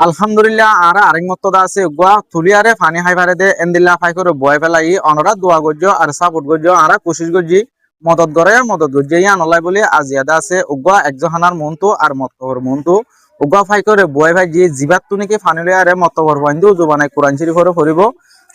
আলহামদুলিল্লাহ আরা আরেক মত আছে গোয়া তুলিয়ারে পানি হাইবারে দে এন্দিল্লা ফাই করে বয় ফেলাই অনরা দোয়া গজ্জ আর সাপোর্ট গজ্জ আরা কোশিশ গজ্জি মদত গজ্জে ইয়া নলাই বলে আজিয়াদা আছে উগা একজহানার মনতো আর মতবর মনতো উগা ফাই করে বয় ভাই যে জিবাত তুনিকে ফানি লয়ারে মতবর বন্ধু জুবানাই কোরআন শরীফ হরে হরিব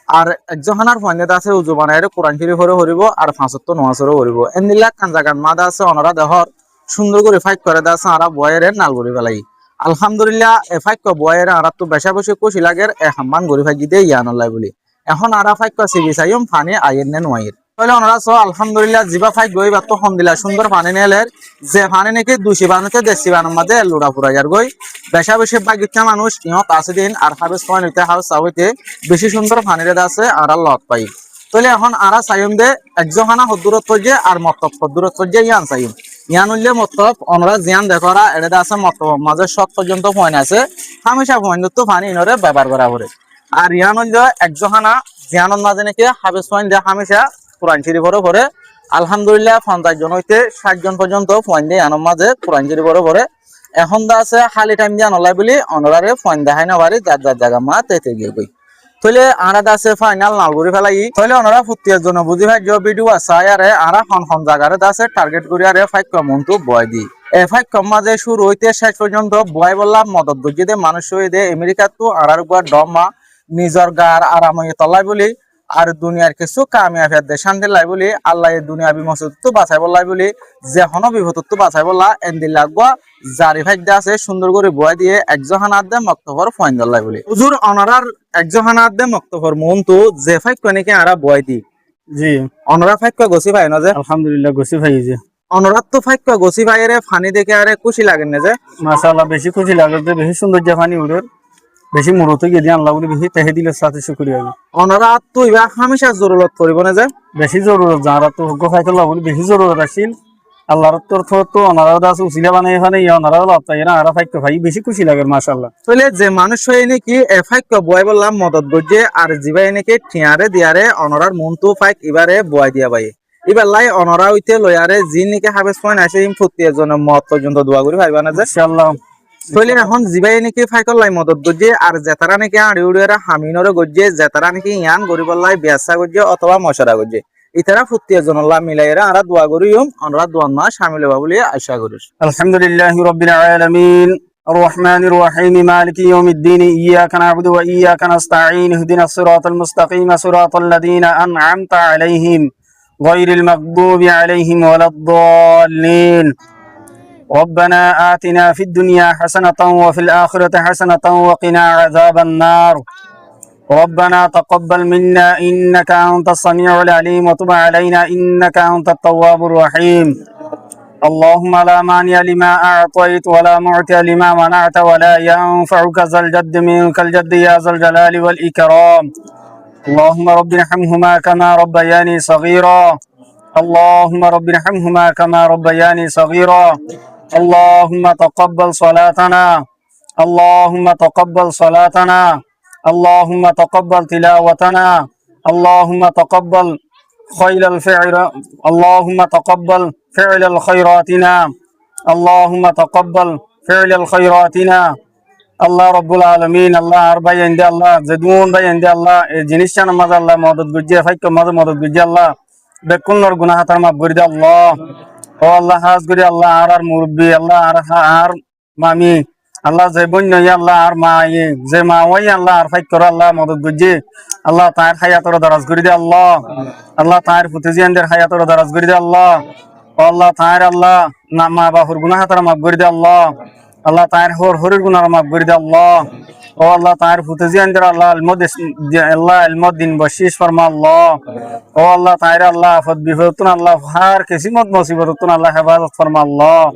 আর একজহানার ফন্দেদ আছে উজুবানাইরে কোরআন শরীফ হরে হরিব আর পাঁচত্ব নমাজরে হরিব এন্দিল্লা কানজাগান মাদা আছে অনরা দেহর সুন্দর করে ফাইট করে দাছে আরা বয়েরে নাল গরি ফেলাই আলহামদুলিল্লাহ এফাক্য বয়ের আর তো বেশা বসে কুশি লাগের এ হাম্মান গরি ফাইজি দিয়ে ইয়ানলাই বলি এখন আরা ফাইক্য সিবি চাইম ফানি আইন নে নয়ের তাহলে ওনারা সো আলহামদুলিল্লাহ জিবা ফাইক গই বাত হমদিলা সুন্দর পানি নেলের যে পানি নাকি দুশি বানুতে দেশি বানুর মাঝে লুড়া ফুরা যার গই বেশা বেশি বাগিচা মানুষ ইহত আছে দিন আর হাবেস পয়েন্ট হইতে হাউস হইতে বেশি সুন্দর পানিরে আছে আর লত পাই তাহলে এখন আরা চাইম দে একজহানা হদ্দুরত যে আর মতক হদ্দুরত যে ইয়ান চাইম ইয়ান উল্লে মতলব অনরা জিয়ান দেখরা এটা আছে মতলব মাঝে সব পর্যন্ত পয়েন্ট আছে হামেশা পয়েন্ট তো পানি ইনরে ব্যবহার করা করে আর ইয়ান উল্লে একজহানা জিয়ানের মাঝে নাকি হাবেস পয়েন্ট দিয়ে হামেশা কোরআন শরীফের পরে আলহামদুলিল্লাহ 50 জন হইতে 60 জন পর্যন্ত পয়েন্ট দিয়ে ইয়ানের মাঝে কোরআন শরীফের পরে এখন দা আছে খালি টাইম দিয়া নলাই বলি অনরারে পয়েন্ট দেখাই না পারি যার যার জায়গা মা তেতে গিয়ে গই তাহলে আনাদা আছে ফাইনাল নালগুড়ি ফেলাই তাহলে ওনারা ফুটিয়ার জন্য বুঝি ভাই যে ভিডিও আছে আরে আরা হন জায়গারে আছে টার্গেট করি আরে ফাইক মনটু বয় দি এ ফাইক মাঝে শুরু হইতে শেষ পর্যন্ত বয় বললাম মদত গজিদে মানুষ হইদে আমেরিকা তো আরার গুয়া ডমা নিজর গার আরাম তলাই বলি আর দুনিয়ার কিছু কামিয়াফের দে শান্তি লাই বলি আল্লাহ দুনিয়া বিমসুত তো বাঁচাই বললাই বলি যে হন বিপদ তো বাঁচাই বললা এন্দিল্লা গুয়া জারি ভাই আছে সুন্দর করে বয় দিয়ে একজহানার দে মক্তবর ফয়েন দল্লাই বলি হুজুর অনারার একজহানার দে মক্তবর মন তো যে ফাইক কনেকে আরা বয় দি জি অনরা ফাইক গছি ভাই না যে আলহামদুলিল্লাহ গছি ভাই যে অনরাত তো ফাইক গছি ভাইরে ফানি দেখে আরে খুশি লাগেন না যে মাশাআল্লাহ বেশি খুশি লাগে যে বেশি সুন্দর যে পানি উড়ে বেশি মুরতে গিয়ে আল্লাহ বলে বেশি তেহে দিলে সাথে শুকরিয়া অনরা তো ইবা হামেশা জরুরত করিব না যে বেশি জরুরত যারা তো গোফাইতুল্লাহ বলে বেশি জরুরত আছিল আল্লাহর তরফ তো অনারা দাস উসিলা বানাই এখানে অনারা লাতাই না আর ফাইক ভাই বেশি খুশি লাগে মাশাআল্লাহ তাহলে যে মানুষ হয়ে নাকি ফাইক বয় বললাম মদত গজে আর জিবাই নাকি ঠিয়ারে দিয়ারে অনরার মন তো ফাইক এবারে বয় দিয়া ভাই এবার লাই অনরা হইতে লয়ারে জি নাকি হাবেস পয়েন্ট আসে ইম ফুটিয়ার জন্য মত পর্যন্ত দোয়া করি ভাইবা না যে ইনশাআল্লাহ তাহলে এখন জিবাই নাকি ফাইকল লাই মদত গজে আর জেতারা নাকি আড়ি উড়িয়ারা হামিনরে গজে জেতারা নাকি ইয়ান গরিবল লাই বিয়াসা গজে অথবা মশরা গজে ইতারা ফুটিয়ার জন্য আল্লাহ মিলাইরা আর দোয়া করিম আমরা দোয়া না শামিল হবা বলে আশা করি আলহামদুলিল্লাহি রাব্বিল আলামিন الرحمن الرحيم مالك يوم الدين إياك نعبد وإياك نستعين اهدنا الصراط المستقيم صراط الذين أنعمت عليهم غير المغضوب عليهم ولا الضالين ربنا آتنا في الدنيا حسنة وفي الآخرة حسنة وقنا عذاب النار ربنا تقبل منا إنك أنت السميع العليم وتب علينا إنك أنت التواب الرحيم اللهم لا مانع لما أعطيت ولا معطي لما منعت ولا ينفعك ذا الجد منك الجد يا ذا الجلال والإكرام اللهم رب ارحمهما كما ربياني صغيرا اللهم رب ارحمهما كما ربياني صغيرا اللهم تقبل صلاتنا اللهم تقبل صلاتنا اللهم تقبل تلاوتنا اللهم تقبل خيل الفعل اللهم تقبل فعل الخيراتنا اللهم تقبل فعل الخيراتنا الله رب العالمين الله أربع عند الله زدون عند الله جنسنا ماذا الله مدد بجي فيك ماذا مدد بجي الله بكل نور جناح ترمى بريد الله او الله حاس بري الله أرار مربي الله أرار مامي الله زبون يا الله أر ماي زما ويا الله أر فيك الله مدد بجي الله تعالى حياة دراز بريد الله الله تعالى فتزين در حياة دراز بريد الله الله تعالى الله نعم بحر جناح ترمى بريد الله الله تعالى هور جناح ترمى بريد الله او الله تعالى فتزين در الله المدين بشيش فرما الله او الله تعالى الله فد بفتنا الله هر كسي مد مصيبتنا الله حفاظت فرما الله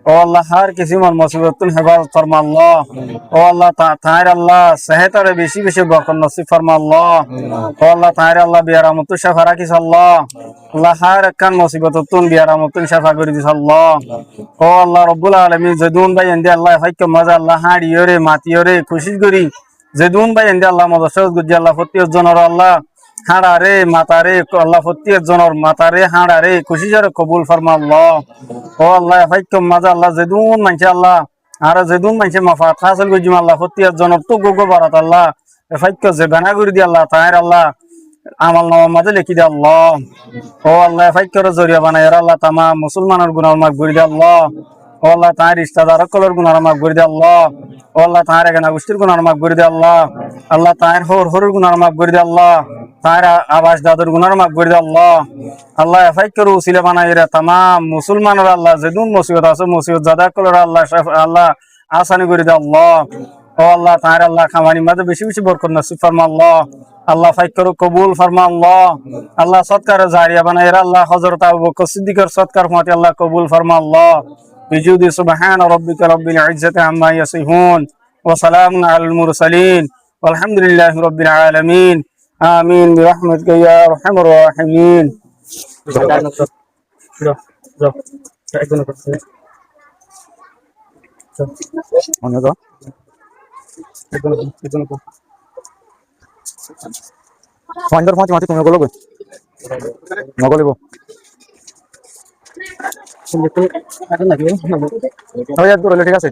او الله هر كسي مد مصيبتنا حفاظت فرما الله او الله تعالى الله صحت ر বেশি বেশি বরকত নসিব فرما الله او الله تعالى الله বিয়ারামত শাফা রাখিস আল্লাহ الله هر كان مصيبتتون বিয়ারামত শাফা করে দিস আল্লাহ ও আল্লাহ রব্বুল আলামিন জদুন ভাই এন্ডে আল্লাহ ফাইক মজা আল্লাহ হাড়িয়রে মাতিয়রে খুশি করি জদুন ভাই এন্ডে আল্লাহ মজা সজ গুজি আল্লাহ ফতিয়ত জনর আল্লাহ হাড়ারে মাতারে আল্লাহ ফতিয়ত জনর মাতারে হাড়ারে খুশি জরে কবুল ফরমা আল্লাহ ও আল্লাহ ফাইক মজা আল্লাহ জদুন মানছে আল্লাহ আর যেদুন মাইছে মাফাত হাসিল গজিম আল্লাহ ফতিয়ার জনব তো গোগো বারাত আল্লাহ ফাইক্য যে বানা করে দি আল্লাহ তাহের আল্লাহ আমাল নামার মাঝে লিখি দে আল্লাহ ও আল্লাহ ফাইক্যর জরিয়া বানাই আল্লাহ তামা মুসলমানের গুনাহ মাফ করে দে আল্লাহ ও আল্লাহ তাহের ইস্তাদার কলর গুনাহ মাফ করে দে আল্লাহ ও আল্লাহ তাহের এখানে গোষ্ঠীর গুনাহ মাফ করে দে আল্লাহ আল্লাহ তাহের হর গুনাহ মাফ করে দে আল্লাহ তাহের আবাস দাদুর গুনাহ মাফ করে দে আল্লাহ আল্লাহ ফাইক্যর উসিলা বানাই রে তামাম মুসলমানের আল্লাহ যেদুন মুসিবত আছে মুসিবত জাদা কলর আল্লাহ আল্লাহ আসানি করে দে আল্লাহ ও আল্লাহ তাহের আল্লাহ খামানি মাঝে বেশি বেশি বরকত নসিব ফরমা আল্লাহ আল্লাহ ফাইক্যর কবুল ফরমা আল্লাহ আল্লাহ সৎকার জারিয়া বানাই রে আল্লাহ হযরত আবু বকর সিদ্দিকের সৎকার ফতে আল্লাহ কবুল ফরমা আল্লাহ বিজুদি সুবহান রাব্বিকা রাব্বিল ইজ্জাতি আম্মা ইয়াসিফুন ওয়া সালামুন আলাল মুরসালিন ওয়ালহামদুলিল্লাহি রাব্বিল আলামিন আমিন বিরহমাতিকা ইয়া আরহামার রাহিমিন পঞ্চাশ পাঁচ মাটি তুমি গলো নগলিব ঠিক আছে